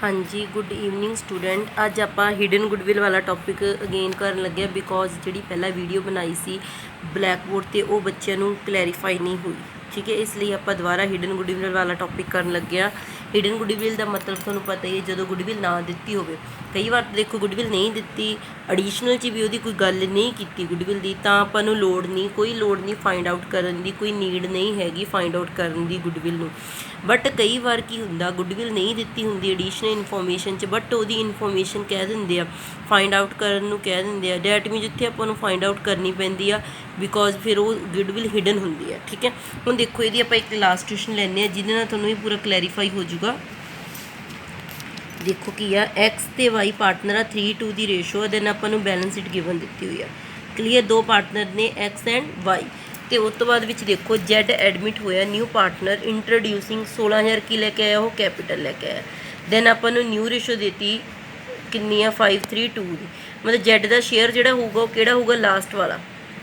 हाँ जी good evening student. अज आप hidden goodwill वाला टॉपिक अगेन कर लगे बिकॉज जी पहला वीडियो बनाई सी ब्लैक बोर्ड पर वो बच्चों को क्लैरीफाई नहीं हुई, ठीक है। इसलिए आप दोबारा हिडन गुडविल वाला टॉपिक कर लगे। हिडन गुडविल का मतलब थोड़ा पता ही है, जो गुडविल ना दी हो, कई बार देखो गुडविल नहीं दी, एडिशनल च भी वो कोई गल नहीं की गुडविल की, तो आपू लोड़ नहीं, कोई लोड़ नहीं फाइंड आउट करने की, कोई नीड नहीं हैगी फाइंड आउट करने की गुडविल नूं। बट कई बार की हुंदा गुडविल नहीं दी होंगी एडिशनल इनफॉर्मेशन च, बट वो इनफॉर्मेशन कह देंगे आ फाइंड आउट करने कह देंगे आ, डैट मीन जिथे आपको फाइंड आउट करनी पैंदी आ बिकॉज फिर वो गुडविल हिडन होंगी है, ठीक है। हुण देखो ये आप एक लास्ट क्वेश्चन लैने जिहदे नाल तुहानूं पूरा क्लैरीफाई हो जाऊगा। देखो की आ एक्स ते वाई पार्टनर आ 3:2 की रेशो, दैन आपको बैलेंस शीट गिवन दी हुई है। क्लीयर, दो पार्टनर ने एक्स एंड वाई, तो उस तो बाद देखो जैड एडमिट होया न्यू पार्टनर इंट्रोड्यूसिंग 16,000 की लैके आया, वो कैपिटल लैके आया। दैन आपको न्यू रेशो देती कितनी आ 5:3:2 की, मतलब जैड का शेयर जोड़ा होगा वो किहड़ा होगा लास्ट वाला,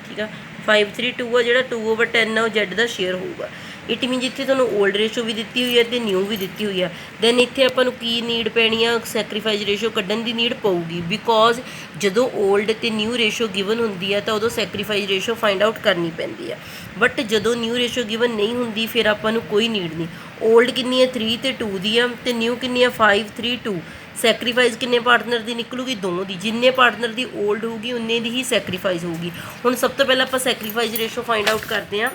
ठीक है। 5:3:2 आ जो 2/10 है वो जैड का शेयर होगा। इट मीन जिथे तुहानूं ओल्ड रेशो भी दी हुई है तो न्यू भी दी हुई है। दैन इत्थे आपां नूं की नीड पैनी आ, सैक्रीफाइस रेशो कड्ढण की नीड पऊगी बिकॉज जदों ओल्ड तो न्यू रेशो गिवन होंदी है तो उदों सैक्रीफाइस रेशो फाइंड आउट करनी पैंदी है। बट जदों न्यू रेशो गिवन नहीं होंदी फिर आपां नूं कोई नीड नहीं। ओल्ड कितनी है 3 ते 2 दी आ, ते न्यू कितनी है 5:3:2। सैक्रीफाइस किन्ने पार्टनर की निकलूगी, दोनों की। जिन्ने पार्टनर की ओल्ड होगी उन्ने की ही सैक्रीफाइस होगी। हुण सब तो पहले आपां सैक्रीफाइस रेशो फाइंड आउट करते हैं।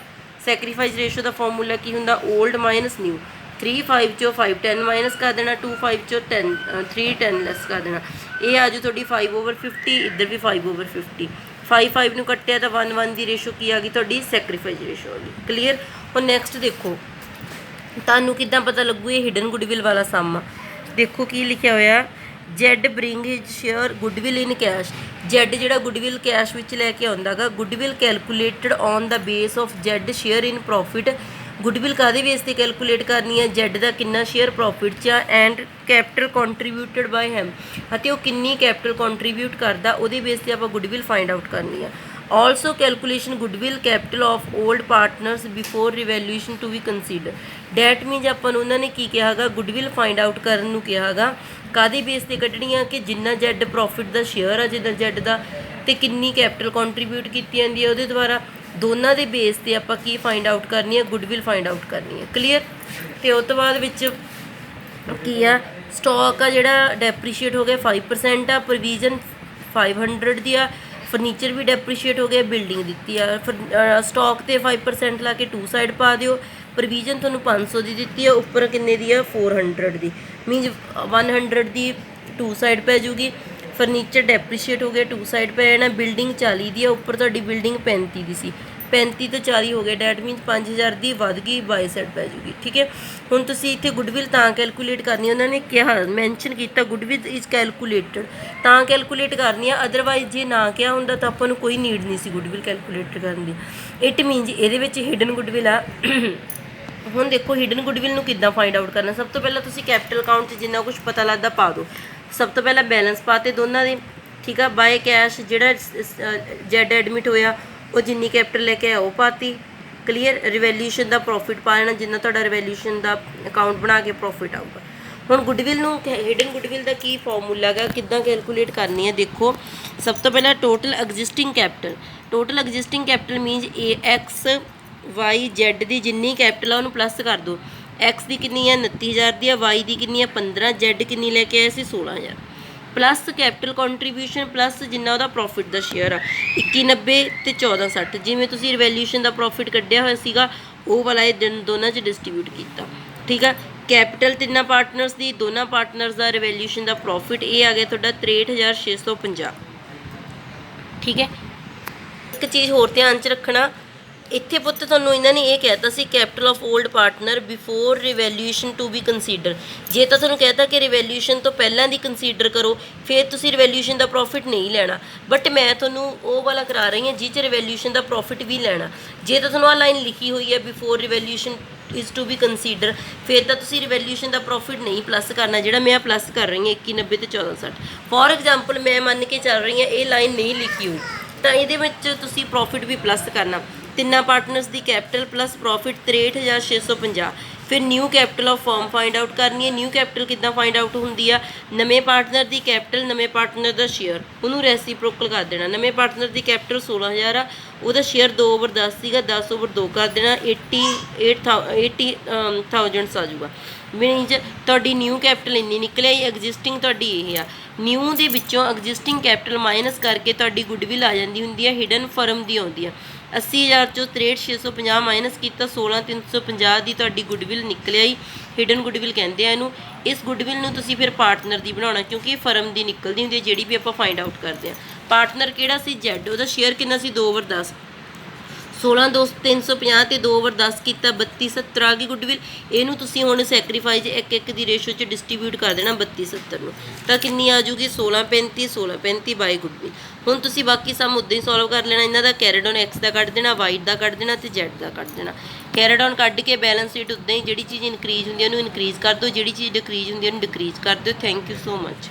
सैक्रीफाइस रेशो का फॉर्मूला की होंदा ओल्ड माइनस न्यू। 3 5 चो 5 10 माइनस कर देना, 2 5 चो 10 3 10 लैस कर देना। ये आ जाओ थोड़ी 5/50, इधर भी 5/50। 5 5 नूं कट्टिया तो 1 1 की रेशो की आ गई थोड़ी सैक्रीफाइस रेशो आ गई। क्लीयर। और नैक्सट देखो तुहानूं किद्दां पता लगू ये हिडन गुडविल वाला सम। देखो की लिखिया होया, Z bring his share goodwill in cash. Z जो गुडविल कैश में लैके आउंदा गा, goodwill calculated on the base of Z share in profit. Goodwill काहदे बेस ते कैलकुलेट करनी है, जैड का कितना शेयर प्रॉफिट च and capital contributed by him, ਅਤੇ ਉਹ किन्नी कैपिटल कॉन्ट्रीब्यूट करता ਉਹਦੇ बेस ਤੇ ਆਪਾਂ गुडविल फाइंड आउट करनी है। Also calculation goodwill capital of old partners before revaluation to be consider. That means ਆਪਾਂ ਨੂੰ ਉਹਨਾਂ ਨੇ ਕੀ ਕਿਹਾ ਗਾ, गुडविल फाइंड आउट ਕਰਨ ਨੂੰ ਕਿਹਾ ਗਾ, ਕਾਹਦੇ ਬੇਸ ਤੇ ਕੱਢਣੀ ਆ ਕਿ ਜਿੰਨਾ ਜੈਡ ਪ੍ਰੋਫਿਟ ਦਾ ਸ਼ੇਅਰ ਆ ਜਿੱਦਾਂ ਜੈਡ ਦਾ, ਤੇ ਕਿੰਨੀ ਕੈਪੀਟਲ ਕੰਟਰੀਬਿਊਟ ਕੀਤੀ ਜਾਂਦੀ ਹੈ ਉਹਦੇ ਦੁਆਰਾ, ਦੋਨਾਂ ਦੇ ਬੇਸ ਤੇ ਆਪਾਂ ਕੀ ਫਾइंड आउट ਕਰਨੀ ਹੈ, गुडविल फाइंड आउट करनी है। क्लीयर। ਤੇ ਉਸ ਤੋਂ ਬਾਅਦ ਵਿੱਚ ਕੀ ਆ, ਸਟਾਕ ਆ ਜਿਹੜਾ ਡੈਪਰੀਸ਼ੀਏਟ ਹੋ ਗਿਆ 5% ਆ, ਪ੍ਰੋਵੀਜ਼ਨ 500 ਦੀ ਆ, फर्नीचर भी डेप्रीशिएट हो गया, बिल्डिंग दी है। स्टॉक तो 5% ला के 2 साइड पा दिओ। प्रोविजन तुहानूं 500 की दी है, उपर किन्ने दी है 400 की, मीनज 100 की 2 साइड पै जूगी। फर्नीचर डेप्रीशिएट हो गया 2 साइड पै जाना। बिल्डिंग 40 की है, उपर तुहाडी बिल्डिंग 35 की सी, 35 तो 40 हो गया, डैट मीनस 5,000 की वध गई, बाई साइड पै जूगी, ठीक है। हुण तुसीं इत्थे गुडविल तां कैलकुलेट करनी, उन्होंने कहा मैंशन किया गुडविल इज़ कैलकुलेटड तां कैलकुलेट करनी है, अदरवाइज जे ना कहा हुंदा तां आपां नूं कोई नीड नहीं सी गुडविल कैलकुलेट करने की। इट मीनज इहदे विच हिडन गुडविल आ। हुण देखो हिडन गुडविल नूं किद्दां फाइंड आउट करना। सब तो पहला तुसीं कैपिटल अकाउंट 'च जिन्ना कुछ पता लगदा पा दो। सब तो पहला बैलेंस पाते दोनों दे, ठीक है। बाय कैश जिहड़ा जैड एडमिट होया वो जिन्नी कैपिटल लैके आया वो पाती। क्लीयर। रिवैल्यूएशन का प्रॉफिट पा लेना जिन्ना तुहाडा रिवैल्यूएशन का अकाउंट बना के प्रॉफिट आऊगा। हुण गुडविल नूं हिडन गुडविल का की फॉर्मूला है, किद्दां कैलकुलेट करनी है। देखो सब तो पहला total existing capital. Total existing capital means A X Y Z की जिन्नी कैपिटल है उन्होंने प्लस कर दो। एक्स की कितनी है 29,000 की है, वाई की कितनी है 15, जैड कितनी लैके आए सी 16,000, प्लस कैपिटल कॉन्ट्रीब्यूशन प्लस जिन्ना उहदा प्रॉफिट का शेयर आ 2190 ते 1460। जिवें तुसीं रिवैल्यूएशन का प्रॉफिट कढ़िया होया सीगा वो वाला ये दोनों च डिस्ट्रीब्यूट किया, ठीक है। कैपिटल तिन्ना पार्टनर्स की, दोनों पार्टनर्स का रिवैल्यूएशन का प्रॉफिट ये आ गया तुहाडा 63,650, ठीक है। एक चीज़ होर ध्यान च रखना, इत्थे पुत्त तुहानूं इन्हां ने यह कहता सी capital of old partner before revaluation to be consider. जे तो तुहानूं कहता कि रिवैल्यूएशन तो पहलां दी कंसीडर करो फिर तुसीं रिवैल्यूएशन का प्रॉफिट नहीं लैना, बट मैं तुहानूं वो वाला करा रही हूँ जिस च रिवैल्यूएशन का प्रॉफिट भी लैना। जे तो तुहानूं आ लाइन लिखी हुई है before revaluation is to be consider, फिर तो तुसीं रिवैल्यूएशन का प्रॉफिट नहीं प्लस करना, जिहड़ा मैं प्लस कर रही हूँ 2190 ते 1460। फॉर एग्जाम्पल मैं मन के चल रही हूँ ये लाइन नहीं लिखी हुई तो ये प्रॉफिट भी प्लस करना। ਤਿੰਨਾਂ ਪਾਰਟਨਰਸ ਦੀ ਕੈਪੀਟਲ ਪਲੱਸ ਪ੍ਰੋਫਿਟ 63,650। ਫਿਰ new capital of firm find out ਕਰਨੀ ਹੈ। ਨਿਊ ਕੈਪੀਟਲ ਕਿੱਦਾਂ ਫਾਈਂਡ ਆਊਟ ਹੁੰਦੀ ਆ, ਨਵੇਂ ਪਾਰਟਨਰ ਦੀ ਕੈਪੀਟਲ ਨਵੇਂ ਪਾਰਟਨਰ ਦਾ ਸ਼ੇਅਰ, ਉਹਨੂੰ ਰੈਸੀਪ੍ਰੋਕਲ ਕਰ ਦੇਣਾ। ਨਵੇਂ ਪਾਰਟਨਰ ਦੀ ਕੈਪੀਟਲ 16,000 ਆ, ਉਹਦਾ ਸ਼ੇਅਰ 2/10 ਸੀਗਾ, 10/2 ਕਰ ਦੇਣਾ, 80,000 ਆ ਜਾਊਗਾ। ਮੀਨਜ਼ ਤੁਹਾਡੀ ਨਿਊ ਕੈਪੀਟਲ ਇੰਨੀ ਨਿਕਲ ਆਈ, ਐਗਜ਼ਿਸਟਿੰਗ ਤੁਹਾਡੀ ਇਹ ਆ। ਨਿਊ ਦੇ ਵਿੱਚੋਂ ਐਗਜ਼ਿਸਟਿੰਗ ਕੈਪੀਟਲ ਮਾਈਨਸ ਕਰਕੇ ਤੁਹਾਡੀ ਗੁੱਡਵਿਲ ਆ ਜਾਂਦੀ ਹੁੰਦੀ ਹੈ, ਹਿਡਨ ਫਰਮ ਦੀ ਆਉਂਦੀ ਆ। 80,000 ਚੋਂ 63,650 ਮਾਈਨਸ ਕੀਤਾ, 16,350 ਦੀ ਤੁਹਾਡੀ ਗੁੱਡਵਿਲ ਨਿਕਲ ਆਈ, ਹਿਡਨ ਗੁੱਡਵਿਲ ਕਹਿੰਦੇ ਆ ਇਹਨੂੰ। ਇਸ ਗੁੱਡਵਿਲ ਨੂੰ ਤੁਸੀਂ ਫਿਰ ਪਾਰਟਨਰ ਦੀ ਬਣਾਉਣਾ, ਕਿਉਂਕਿ ਇਹ ਫਰਮ ਦੀ ਨਿਕਲਦੀ ਹੁੰਦੀ ਹੈ ਜਿਹੜੀ ਵੀ ਆਪਾਂ ਫਾਈਂਡ ਆਊਟ ਕਰਦੇ ਹਾਂ। ਪਾਰਟਨਰ ਕਿਹੜਾ ਸੀ, ਜੈਡ, ਉਹਦਾ ਸ਼ੇਅਰ ਕਿੰਨਾ ਸੀ 2/10, 16,350 ਤੇ 2/10 ਕੀਤਾ, 32,70 ਆ ਗਈ ਗੁੱਡਵਿਲ। ਇਹਨੂੰ ਤੁਸੀਂ ਹੁਣ ਸੈਕਰੀਫਾਈਸ 1:1 ਦੀ ਰੇਸ਼ੋ 'ਚ ਡਿਸਟਰੀਬਿਊਟ ਕਰ ਦੇਣਾ 32,70 ਨੂੰ, ਤਾਂ ਕਿੰਨੀ ਆ ਜੂਗੀ 16,35 ਬਾਈ ਗੁੱਡਵਿਲ। ਹੁਣ ਤੁਸੀਂ ਬਾਕੀ ਸਮ ਉੱਦਾਂ ਹੀ ਸੋਲਵ ਕਰ ਲੈਣਾ। ਇਹਨਾਂ ਦਾ ਕੈਰੀਡ ਔਨ ਐਕਸ ਦਾ ਕੱਢ ਦੇਣਾ, ਵਾਈ ਦਾ ਕੱਢ ਦੇਣਾ ਤੇ ਜ਼ੈਡ ਦਾ ਕੱਢ ਦੇਣਾ। ਕੈਰੀਡ ਔਨ ਕੱਢ ਕੇ ਬੈਲੈਂਸ ਸ਼ੀਟ ਉੱਦਾਂ ਹੀ ਜਿਹੜੀ ਚੀਜ਼ ਇਨਕਰੀਜ਼ ਹੁੰਦੀ ਹੈ ਉਹਨੂੰ ਇਨਕਰੀਜ਼ ਕਰ ਦਿਓ, ਜਿਹੜੀ ਚੀਜ਼ ਡਿਕਰੀਜ਼ ਹੁੰਦੀ ਹੈ ਉਹਨੂੰ ਡਿਕਰੀਜ਼ ਕਰ ਦਿਓ। Thank you so much.